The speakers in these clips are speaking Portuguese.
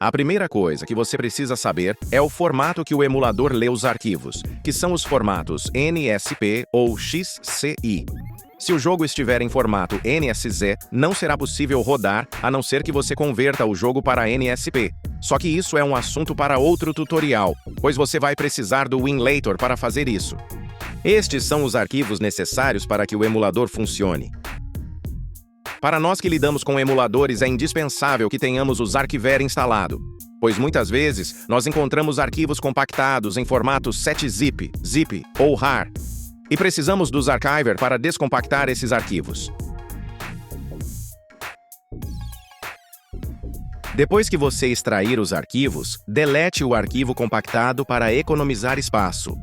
A primeira coisa que você precisa saber é o formato que o emulador lê os arquivos, que são os formatos NSP ou XCI. Se o jogo estiver em formato NSZ, não será possível rodar, a não ser que você converta o jogo para NSP. Só que isso é um assunto para outro tutorial, pois você vai precisar do Winlator para fazer isso. Estes são os arquivos necessários para que o emulador funcione. Para nós que lidamos com emuladores, é indispensável que tenhamos o Zarchiver instalado, pois muitas vezes nós encontramos arquivos compactados em formato 7-zip, zip ou RAR, e precisamos do Zarchiver para descompactar esses arquivos. Depois que você extrair os arquivos, delete o arquivo compactado para economizar espaço.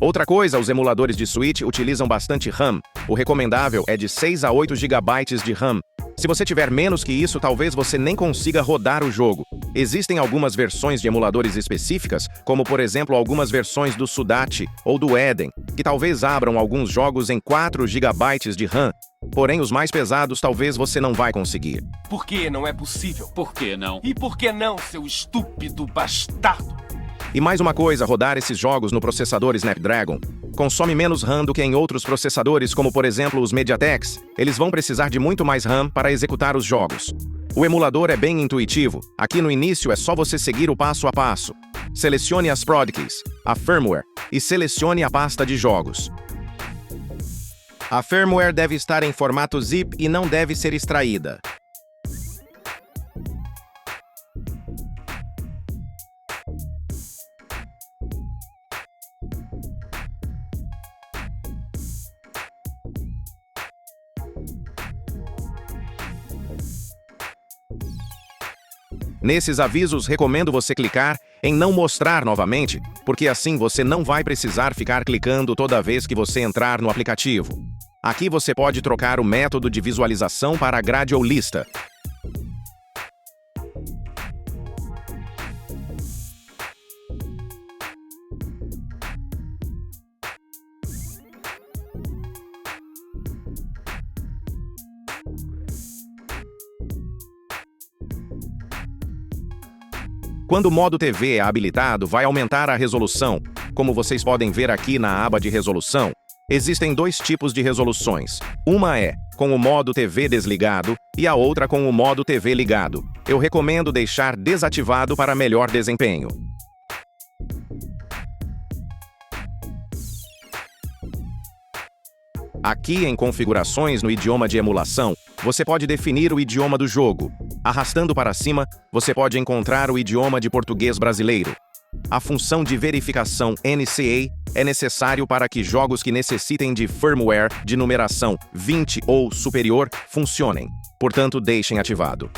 Outra coisa, os emuladores de Switch utilizam bastante RAM. O recomendável é de 6 a 8 GB de RAM. Se você tiver menos que isso, talvez você nem consiga rodar o jogo. Existem algumas versões de emuladores específicas, como por exemplo algumas versões do Sudachi ou do Eden, que talvez abram alguns jogos em 4 GB de RAM. Porém, os mais pesados talvez você não vai conseguir. Por que não é possível? Por que não? E por que não, seu estúpido bastardo? E mais uma coisa, rodar esses jogos no processador Snapdragon consome menos RAM do que em outros processadores, como por exemplo os MediaTeks. Eles vão precisar de muito mais RAM para executar os jogos. O emulador é bem intuitivo. Aqui no início é só você seguir o passo a passo. Selecione as prod-keys, a firmware, e selecione a pasta de jogos. A firmware deve estar em formato zip e não deve ser extraída. Nesses avisos, recomendo você clicar em não mostrar novamente, porque assim você não vai precisar ficar clicando toda vez que você entrar no aplicativo. Aqui você pode trocar o método de visualização para grade ou lista. Quando o modo TV é habilitado, vai aumentar a resolução. Como vocês podem ver aqui na aba de resolução, existem dois tipos de resoluções. Uma é com o modo TV desligado e a outra com o modo TV ligado. Eu recomendo deixar desativado para melhor desempenho. Aqui em Configurações no idioma de emulação, você pode definir o idioma do jogo. Arrastando para cima, você pode encontrar o idioma de português brasileiro. A função de verificação NCA é necessário para que jogos que necessitem de firmware de numeração 20 ou superior funcionem. Portanto, deixem ativado.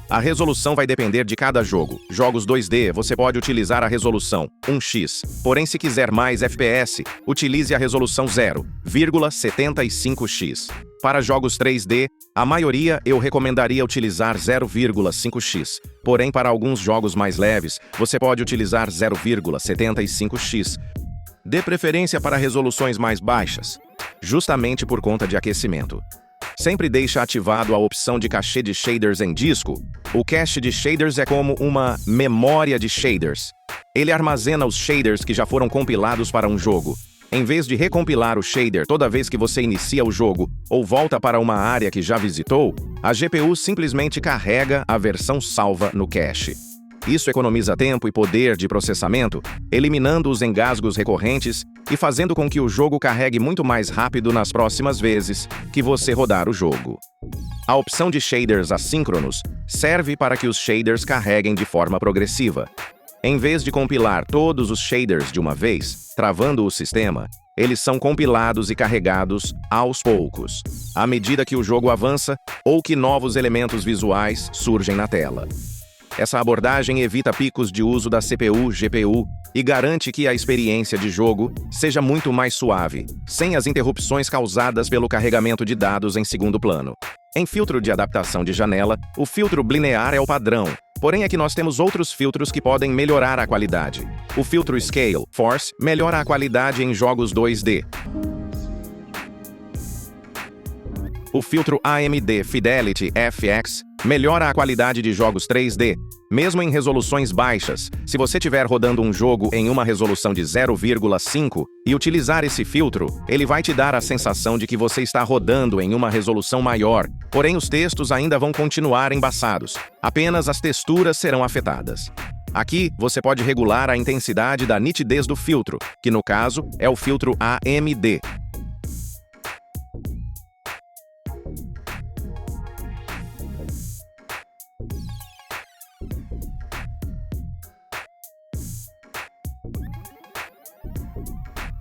A resolução vai depender de cada jogo. Jogos 2D, você pode utilizar a resolução 1x. Porém, se quiser mais FPS, utilize a resolução 0,75x. Para jogos 3D, a maioria eu recomendaria utilizar 0,5x. Porém, para alguns jogos mais leves, você pode utilizar 0,75x. Dê preferência para resoluções mais baixas, justamente por conta de aquecimento. Sempre deixe ativado a opção de cache de shaders em disco. O cache de shaders é como uma memória de shaders. Ele armazena os shaders que já foram compilados para um jogo. Em vez de recompilar o shader toda vez que você inicia o jogo ou volta para uma área que já visitou, a GPU simplesmente carrega a versão salva no cache. Isso economiza tempo e poder de processamento, eliminando os engasgos recorrentes e fazendo com que o jogo carregue muito mais rápido nas próximas vezes que você rodar o jogo. A opção de shaders assíncronos serve para que os shaders carreguem de forma progressiva. Em vez de compilar todos os shaders de uma vez, travando o sistema, eles são compilados e carregados aos poucos, à medida que o jogo avança ou que novos elementos visuais surgem na tela. Essa abordagem evita picos de uso da CPU/GPU e garante que a experiência de jogo seja muito mais suave, sem as interrupções causadas pelo carregamento de dados em segundo plano. Em filtro de adaptação de janela, o filtro linear é o padrão, porém aqui nós temos outros filtros que podem melhorar a qualidade. O filtro Scale Force melhora a qualidade em jogos 2D. O filtro AMD Fidelity FX Melhora a qualidade de jogos 3D, mesmo em resoluções baixas. Se você estiver rodando um jogo em uma resolução de 0,5 e utilizar esse filtro, ele vai te dar a sensação de que você está rodando em uma resolução maior, porém os textos ainda vão continuar embaçados. Apenas as texturas serão afetadas. Aqui, você pode regular a intensidade da nitidez do filtro, que no caso é o filtro AMD.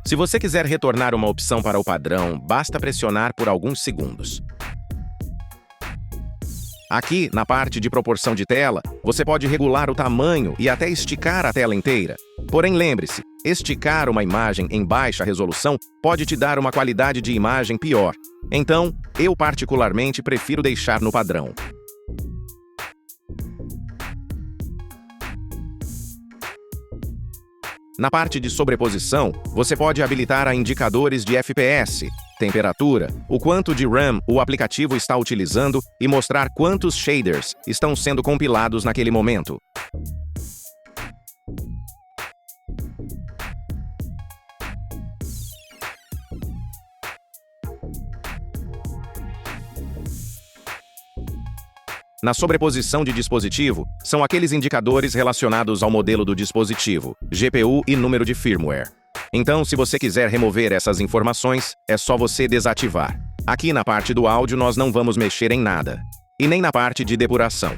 Se você quiser retornar uma opção para o padrão, basta pressionar por alguns segundos. Aqui, na parte de proporção de tela, você pode regular o tamanho e até esticar a tela inteira. Porém, lembre-se, esticar uma imagem em baixa resolução pode te dar uma qualidade de imagem pior. Então, eu particularmente prefiro deixar no padrão. Na parte de sobreposição, você pode habilitar indicadores de FPS, temperatura, o quanto de RAM o aplicativo está utilizando e mostrar quantos shaders estão sendo compilados naquele momento. Na sobreposição de dispositivo, são aqueles indicadores relacionados ao modelo do dispositivo, GPU e número de firmware. Então, se você quiser remover essas informações, é só você desativar. Aqui na parte do áudio nós não vamos mexer em nada. E nem na parte de depuração.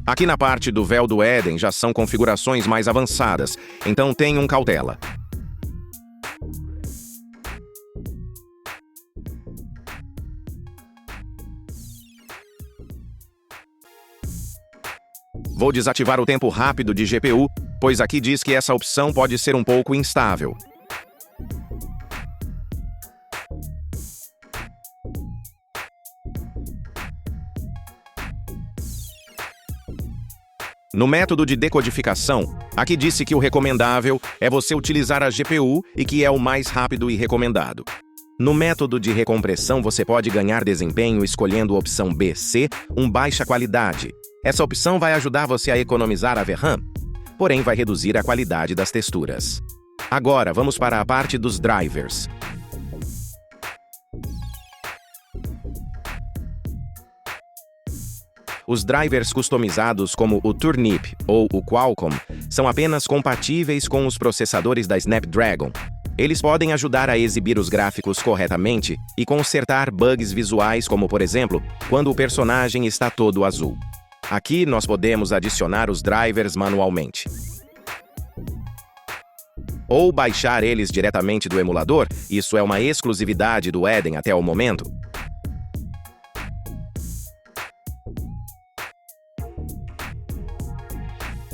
Aqui na parte do véu do Eden já são configurações mais avançadas, então tenham cautela. Vou desativar o tempo rápido de GPU, pois aqui diz que essa opção pode ser um pouco instável. No método de decodificação, aqui disse que o recomendável é você utilizar a GPU e que é o mais rápido e recomendado. No método de recompressão, você pode ganhar desempenho escolhendo a opção BC, baixa qualidade. Essa opção vai ajudar você a economizar a VRAM, porém vai reduzir a qualidade das texturas. Agora, vamos para a parte dos drivers. Os drivers customizados como o Turnip ou o Qualcomm são apenas compatíveis com os processadores da Snapdragon. Eles podem ajudar a exibir os gráficos corretamente e consertar bugs visuais como, por exemplo, quando o personagem está todo azul. Aqui nós podemos adicionar os drivers manualmente. Ou baixar eles diretamente do emulador, isso é uma exclusividade do Eden até o momento.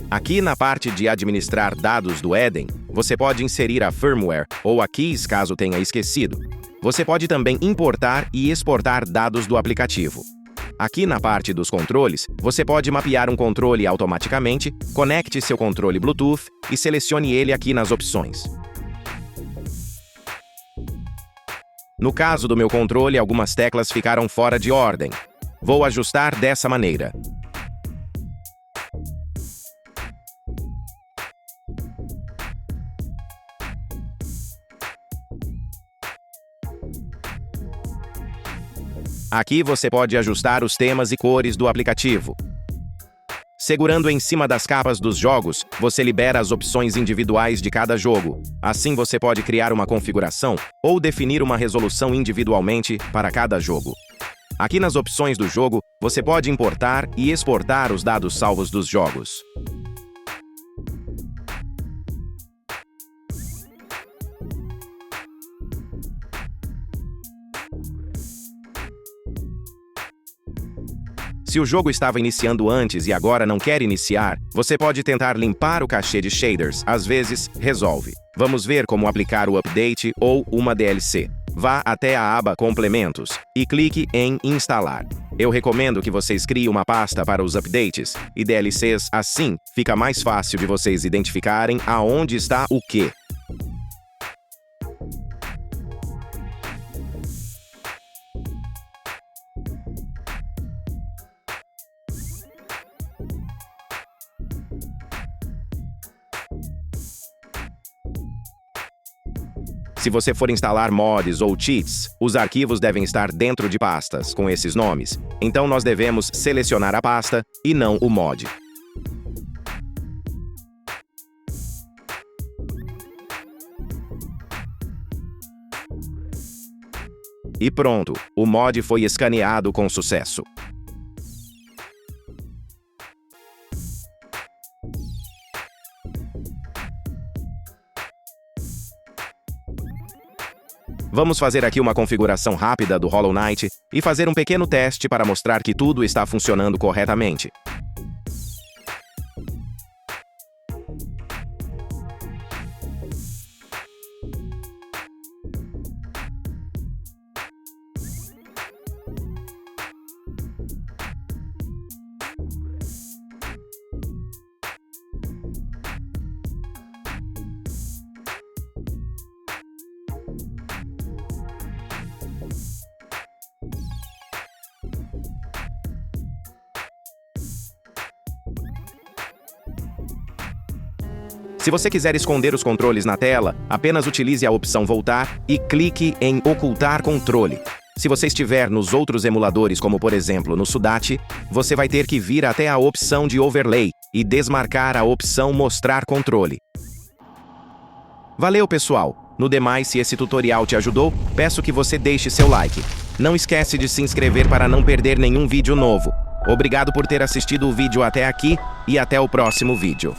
Aqui na parte de administrar dados do Eden, você pode inserir a firmware ou a keys caso tenha esquecido. Você pode também importar e exportar dados do aplicativo. Aqui na parte dos controles, você pode mapear um controle automaticamente, conecte seu controle Bluetooth e selecione ele aqui nas opções. No caso do meu controle, algumas teclas ficaram fora de ordem. Vou ajustar dessa maneira. Aqui você pode ajustar os temas e cores do aplicativo. Segurando em cima das capas dos jogos, você libera as opções individuais de cada jogo. Assim você pode criar uma configuração ou definir uma resolução individualmente para cada jogo. Aqui nas opções do jogo, você pode importar e exportar os dados salvos dos jogos. Se o jogo estava iniciando antes e agora não quer iniciar, você pode tentar limpar o cachê de shaders, às vezes, resolve. Vamos ver como aplicar o update ou uma DLC. Vá até a aba Complementos e clique em Instalar. Eu recomendo que vocês criem uma pasta para os updates e DLCs, assim fica mais fácil de vocês identificarem aonde está o quê. Se você for instalar mods ou cheats, os arquivos devem estar dentro de pastas com esses nomes. Então nós devemos selecionar a pasta e não o mod. E pronto, o mod foi escaneado com sucesso. Vamos fazer aqui uma configuração rápida do Hollow Knight e fazer um pequeno teste para mostrar que tudo está funcionando corretamente. Se você quiser esconder os controles na tela, apenas utilize a opção Voltar e clique em Ocultar controle. Se você estiver nos outros emuladores, como por exemplo no Sudachi, você vai ter que vir até a opção de Overlay e desmarcar a opção Mostrar controle. Valeu, pessoal! No demais, se esse tutorial te ajudou, peço que você deixe seu like. Não esquece de se inscrever para não perder nenhum vídeo novo. Obrigado por ter assistido o vídeo até aqui e até o próximo vídeo.